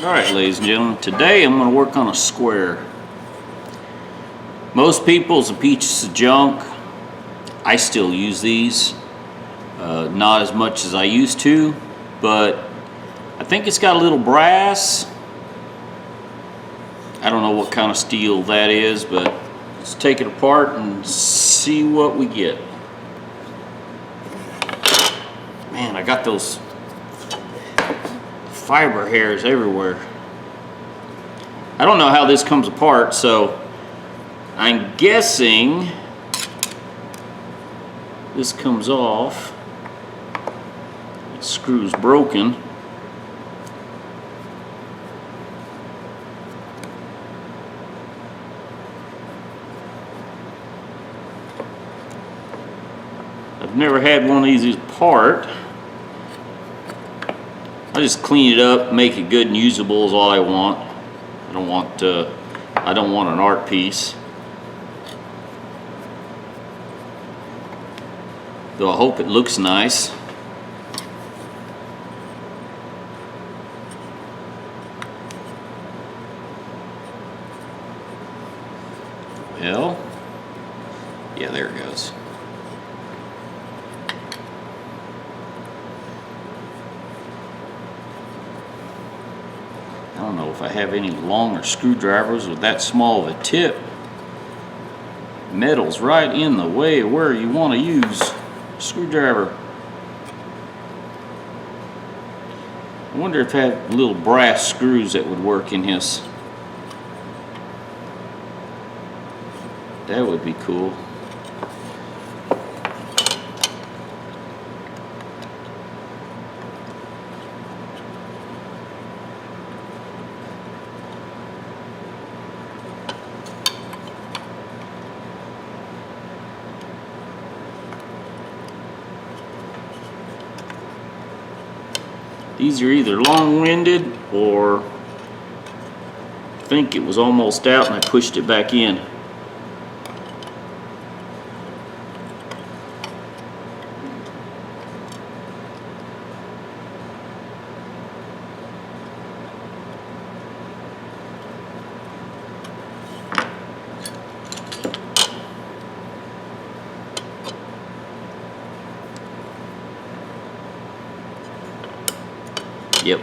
Alright, ladies and gentlemen, today I'm going to work on a square. Most people's a piece of junk. I still use these. Not as much as I used to, but I think it's got a little brass. I don't know what kind of steel that is, but let's take it apart and see what we get. Man, I got those fiber hairs everywhere. I don't know how this comes apart, so I'm guessing this comes off. The screw's broken. I've never had one of these apart. I just clean it up, make it good and usable is all I want. I don't want an art piece. Though I hope it looks nice. Well, yeah, there it goes. I don't know if I have any longer screwdrivers with that small of a tip. Metal's right in the way of where you want to use a screwdriver. I wonder if I have little brass screws that would work in this. That would be cool. These are either long-winded or I think it was almost out and I pushed it back in. Yep.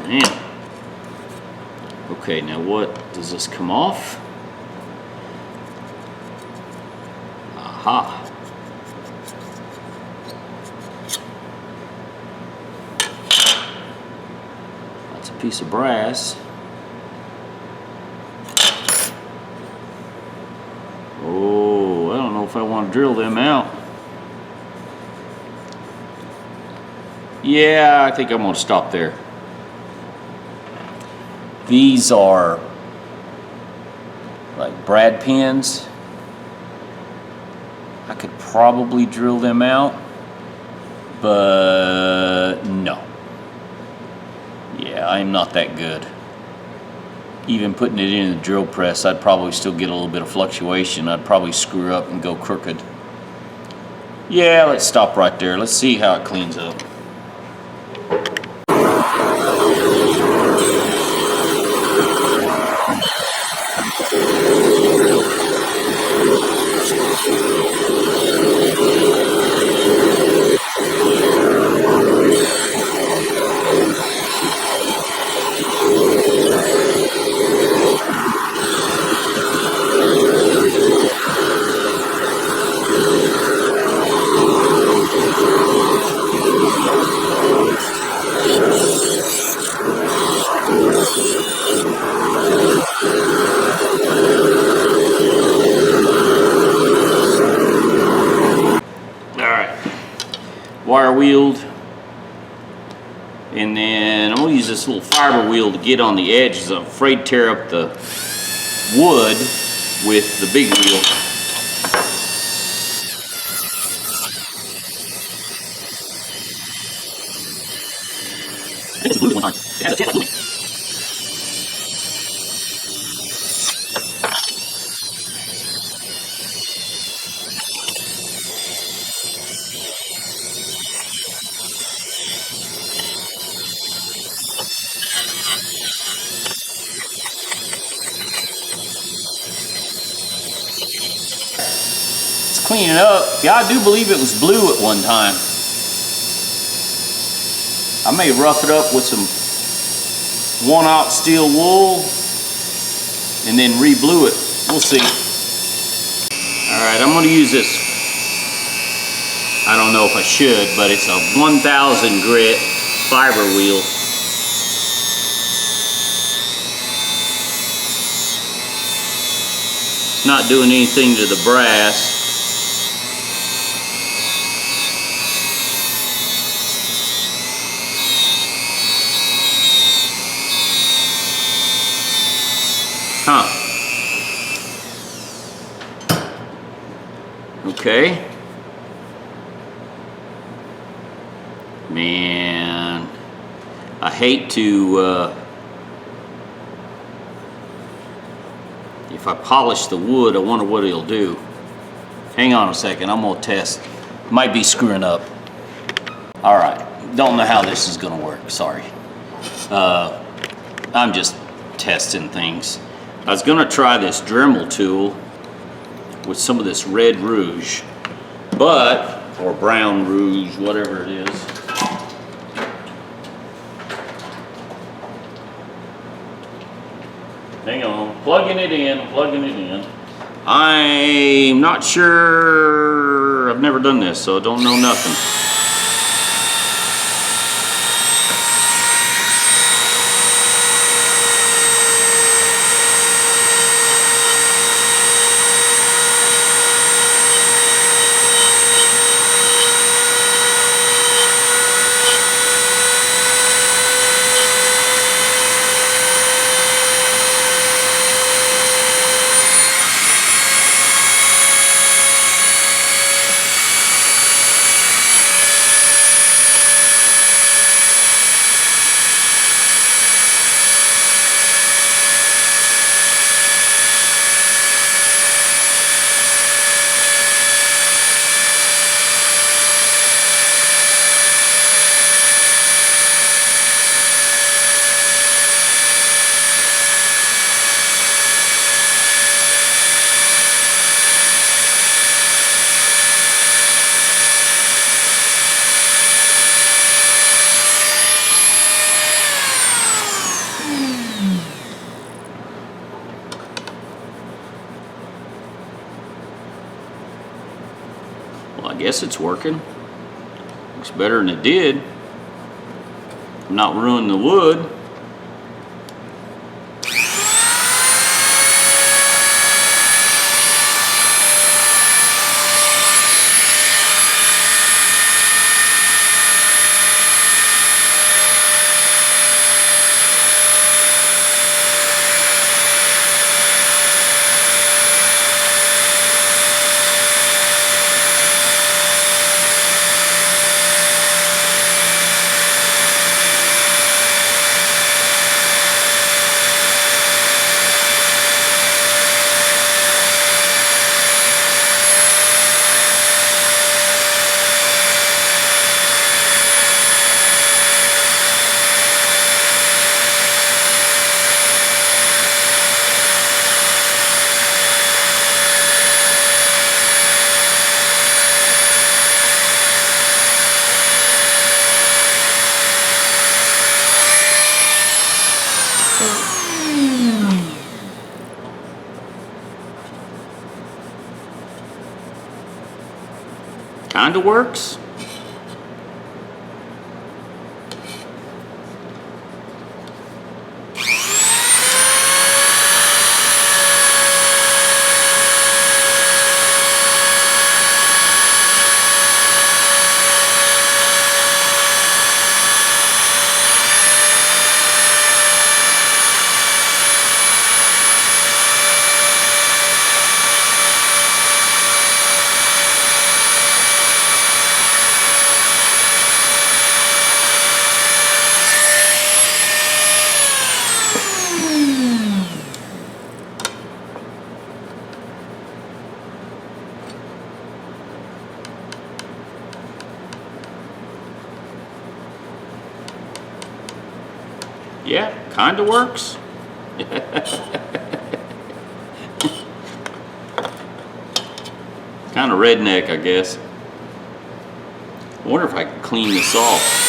Man. Okay, now what does this come off? Aha. That's a piece of brass. Oh, I don't know if I want to drill them out. Yeah, I think I'm going to stop there. These are like brad pins. I could probably drill them out, but no. Yeah, I'm not that good. Even putting it in the drill press, I'd probably still get a little bit of fluctuation. I'd probably screw up and go crooked. Yeah, let's stop right there. Let's see how it cleans up. square wheeled. And then I'm gonna use this little fiber wheel to get on the edges. I'm afraid to tear up the wood with the big wheel. Clean it up. Yeah, I do believe it was blue at one time. I may rough it up with some 1/0 steel wool and then re-blue it. We'll see. Alright, I'm going to use this. I don't know if I should, but it's a 1000 grit fiber wheel. Not doing anything to the brass. Huh. Okay. Man, I hate to, if I polish the wood, I wonder what it'll do. Hang on a second, I'm gonna test. Might be screwing up. All right, don't know how this is gonna work, sorry. I'm just testing things. I was gonna try this Dremel tool with some of this red rouge, or brown rouge, whatever it is. Hang on, plugging it in. I'm not sure, I've never done this, so I don't know nothing. Well, I guess it's working. Looks better than it did. I'm not ruining the wood. Kinda works. Yeah, kind of works. Kind of redneck, I guess. I wonder if I can clean this off.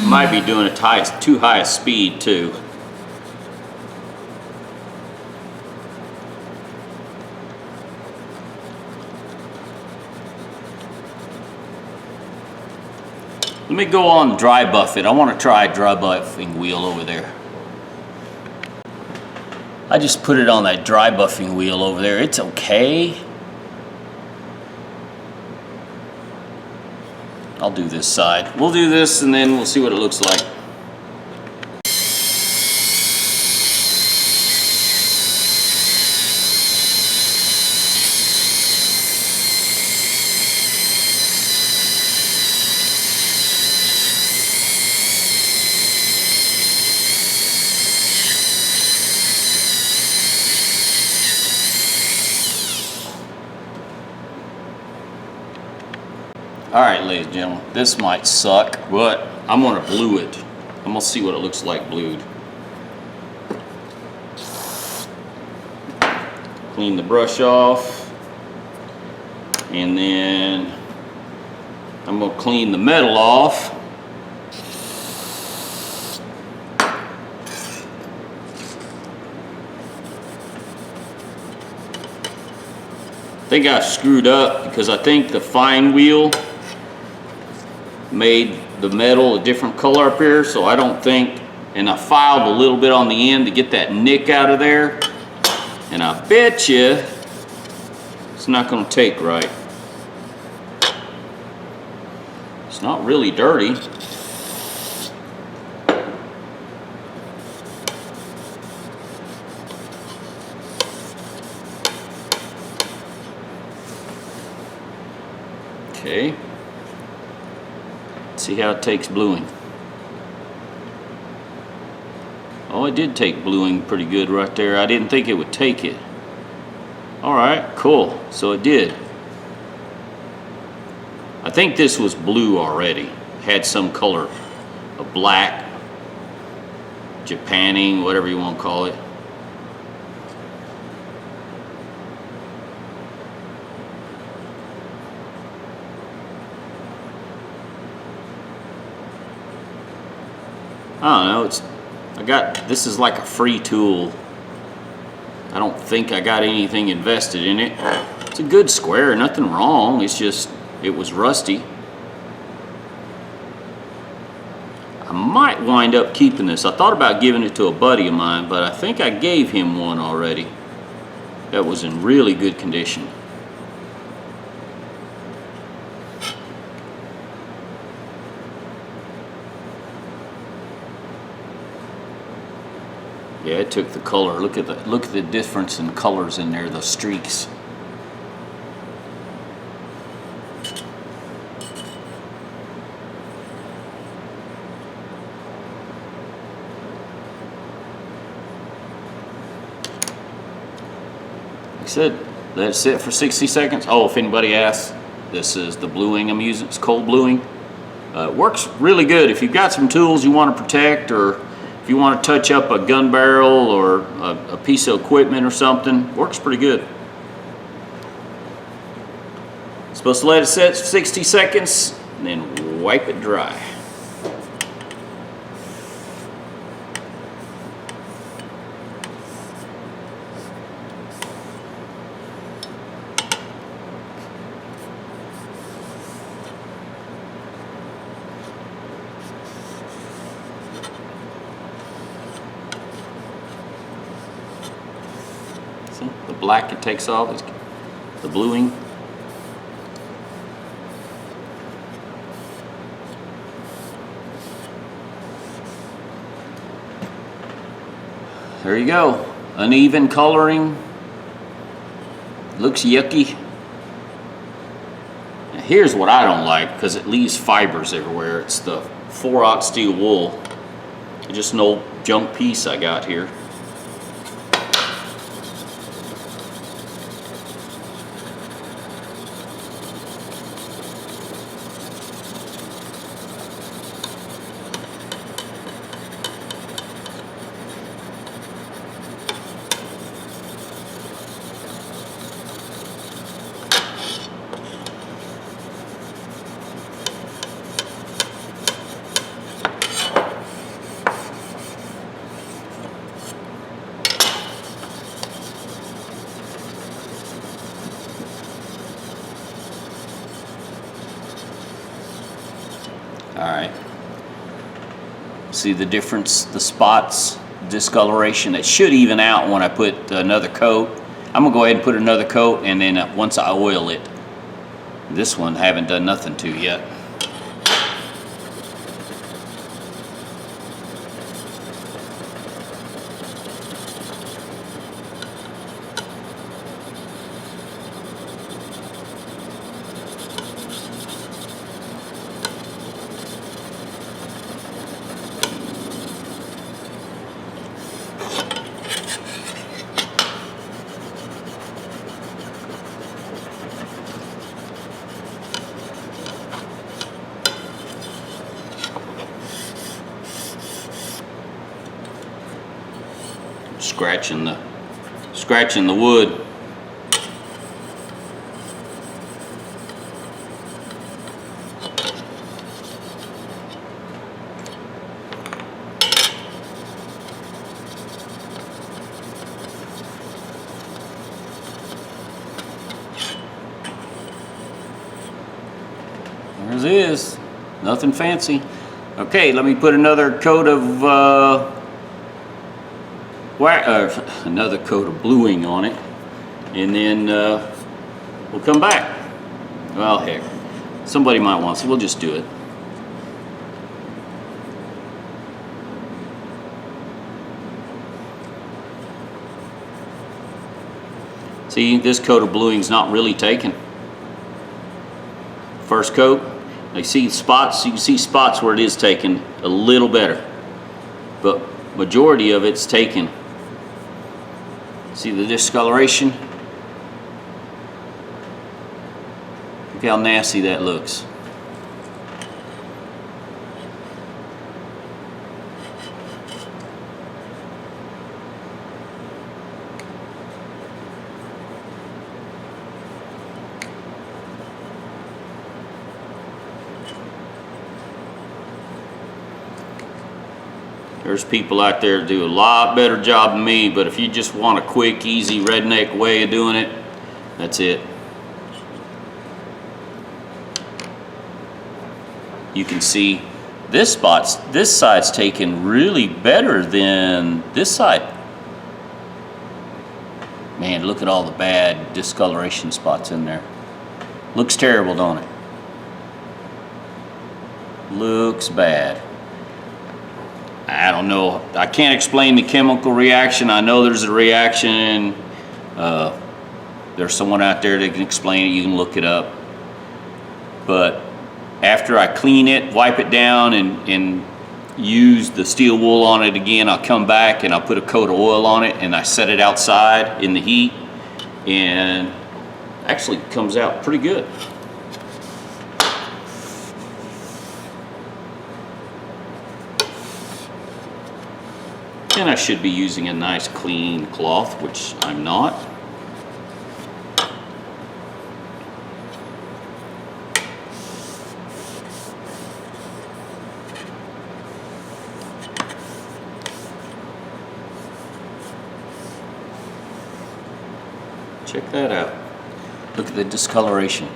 Might be doing it too high a speed too. Let me go on dry buff it. I want to try a dry buffing wheel over there. I just put it on that dry buffing wheel over there. It's okay. I'll do this side. We'll do this and then we'll see what it looks like. Alright, ladies and gentlemen, this might suck, but I'm going to blue it. I'm going to see what it looks like blued. Clean the brush off. And then I'm going to clean the metal off. I think I screwed up because I think the fine wheel made the metal a different color up here, so I don't think, and I filed a little bit on the end to get that nick out of there, and I bet you it's not going to take right. It's not really dirty. Okay. See how it takes bluing. Oh, it did take bluing pretty good right there. I didn't think it would take it. Alright, cool. So it did. I think this was blue already. Had some color of black, Japanning, whatever you want to call it. I don't know, this is like a free tool. I don't think I got anything invested in it. It's a good square, nothing wrong, it's just, it was rusty. I might wind up keeping this. I thought about giving it to a buddy of mine, but I think I gave him one already. That was in really good condition. Yeah, it took the color. Look at the difference in colors in there, the streaks. Like I said, let it sit for 60 seconds. Oh, if anybody asks, this is the bluing I'm using. It's cold bluing. It works really good if you've got some tools you want to protect, or if you want to touch up a gun barrel or a piece of equipment or something. Works pretty good. Supposed to let it sit for 60 seconds and then wipe it dry. See, the black it takes off is the bluing. There you go. Uneven coloring. Looks yucky. Now here's what I don't like, because it leaves fibers everywhere. It's the 4/0 steel wool. Just an old junk piece I got here. Alright, see the difference, the spots, discoloration. It should even out when I put another coat. I'm going to go ahead and put another coat, and then once I oil it. This one I haven't done nothing to yet. Scratching the wood. There it is. Nothing fancy. Okay, let me put another coat of another coat of bluing on it, and then we'll come back. Well, heck, somebody might want to, so we'll just do it. See, this coat of bluing's not really taken. First coat, you see spots. You can see spots where it is taken a little better, but majority of it's taken. See the discoloration? Look how nasty that looks. There's people out there that do a lot better job than me, but if you just want a quick, easy, redneck way of doing it, that's it. You can see this side's taken really better than this side. Man, look at all the bad discoloration spots in there. Looks terrible, don't it? Looks bad. I don't know. I can't explain the chemical reaction. I know there's a reaction. There's someone out there that can explain it. You can look it up. But after I clean it, wipe it down, and use the steel wool on it again, I'll come back and I'll put a coat of oil on it, and I set it outside in the heat, and actually comes out pretty good. And I should be using a nice clean cloth, which I'm not. Check that out. Look at the discoloration.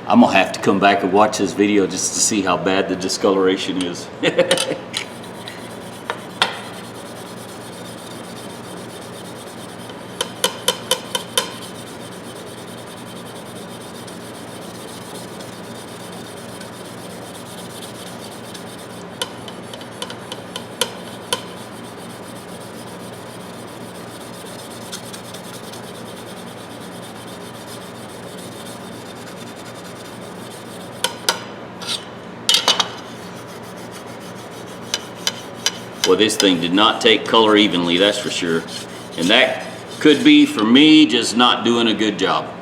I'm gonna have to come back and watch this video just to see how bad the discoloration is. Well, this thing did not take color evenly, that's for sure. And that could be for me just not doing a good job.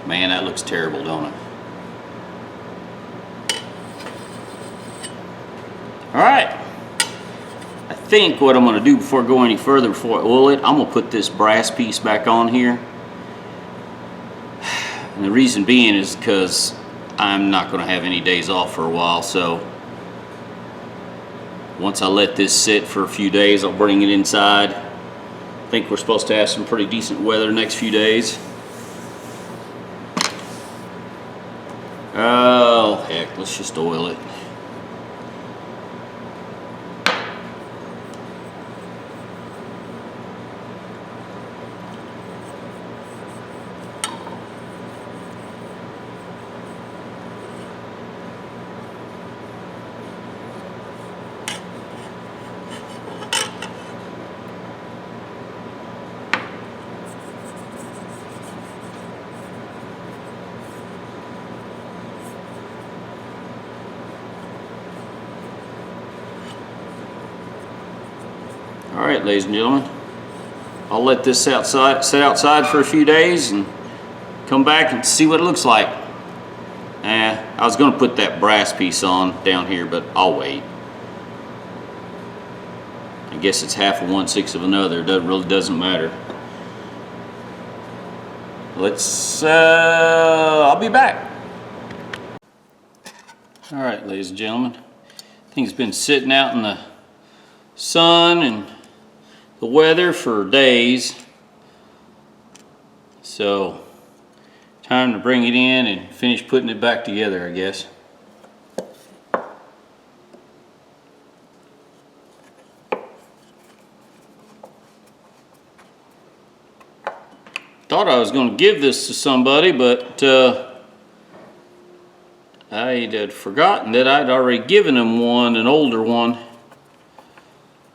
Man, that looks terrible, don't it? All right. I think what I'm going to do before I go any further, before I oil it, I'm going to put this brass piece back on here. And the reason being is because I'm not going to have any days off for a while, so once I let this sit for a few days, I'll bring it inside. I think we're supposed to have some pretty decent weather the next few days. Oh, heck, let's just oil it. All right, ladies and gentlemen, I'll let this sit outside for a few days and come back and see what it looks like. I was going to put that brass piece on down here, but I'll wait. I guess it's half of one, sixth of another. It really doesn't matter. I'll be back. All right, ladies and gentlemen, thing's been sitting out in the sun and the weather for days, so time to bring it in and finish putting it back together, I guess. Thought I was going to give this to somebody, but I had forgotten that I'd already given them one, an older one.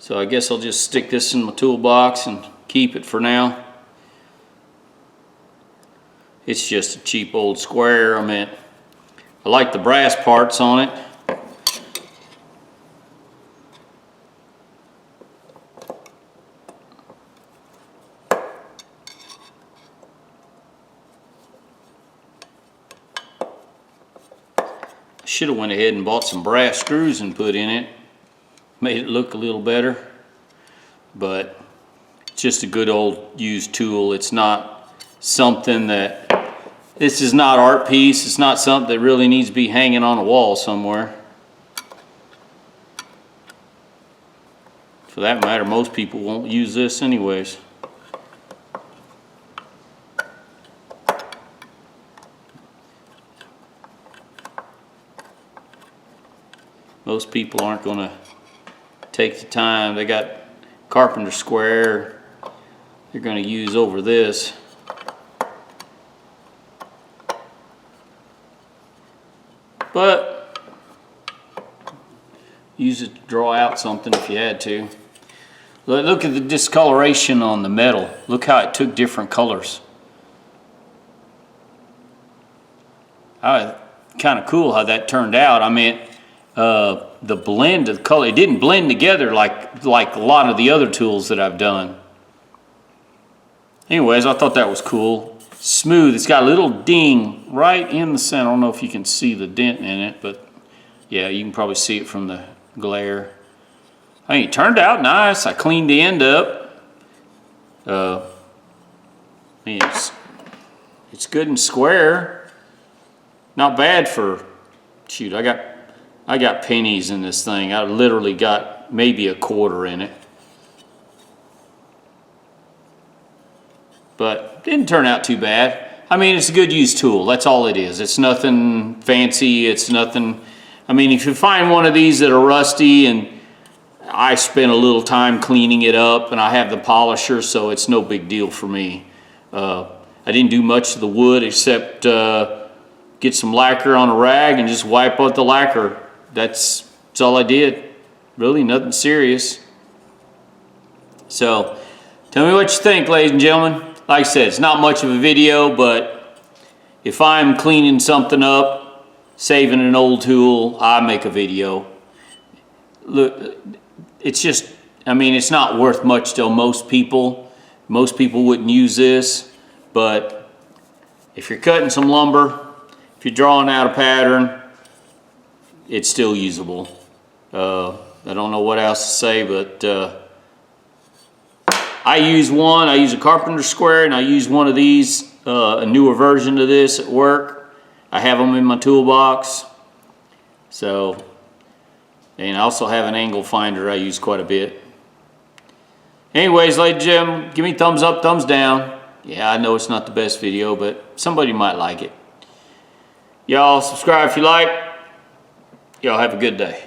So I guess I'll just stick this in my toolbox and keep it for now. It's just a cheap old square. I mean, I like the brass parts on it. I should have went ahead and bought some brass screws and put in it. Made it look a little better, but it's just a good old used tool. It's not something that, this is not art piece. It's not something that really needs to be hanging on a wall somewhere. For that matter, most people won't use this anyways. Most people aren't going to take the time. They got carpenter square they're going to use over this. But use it to draw out something if you had to. Look at the discoloration on the metal. Look how it took different colors. Kind of cool how that turned out. I mean, the blend of the color, it didn't blend together like a lot of the other tools that I've done. Anyways, I thought that was cool. Smooth. It's got a little ding right in the center. I don't know if you can see the dent in it, but yeah, you can probably see it from the glare. I mean, it turned out nice. I cleaned the end up. I mean, it's good and square. Not bad for, shoot, I got pennies in this thing. I literally got maybe a quarter in it. But didn't turn out too bad. I mean, it's a good used tool. That's all it is. It's nothing fancy. It's nothing. I mean, if you find one of these that are rusty, and I spent a little time cleaning it up, and I have the polisher, so it's no big deal for me. I didn't do much to the wood except get some lacquer on a rag and just wipe out the lacquer. That's all I did. Really, nothing serious. So, tell me what you think, ladies and gentlemen. Like I said, it's not much of a video, but if I'm cleaning something up, saving an old tool, I make a video. Look, it's just, I mean, it's not worth much to most people. Most people wouldn't use this, but if you're cutting some lumber, if you're drawing out a pattern, it's still usable. I don't know what else to say, but I use a carpenter square, and I use one of these, a newer version of this at work. I have them in my toolbox. So, and I also have an angle finder I use quite a bit. Anyways, ladies and gentlemen, give me thumbs up, thumbs down. Yeah, I know it's not the best video, but somebody might like it. Y'all subscribe if you like. Y'all have a good day.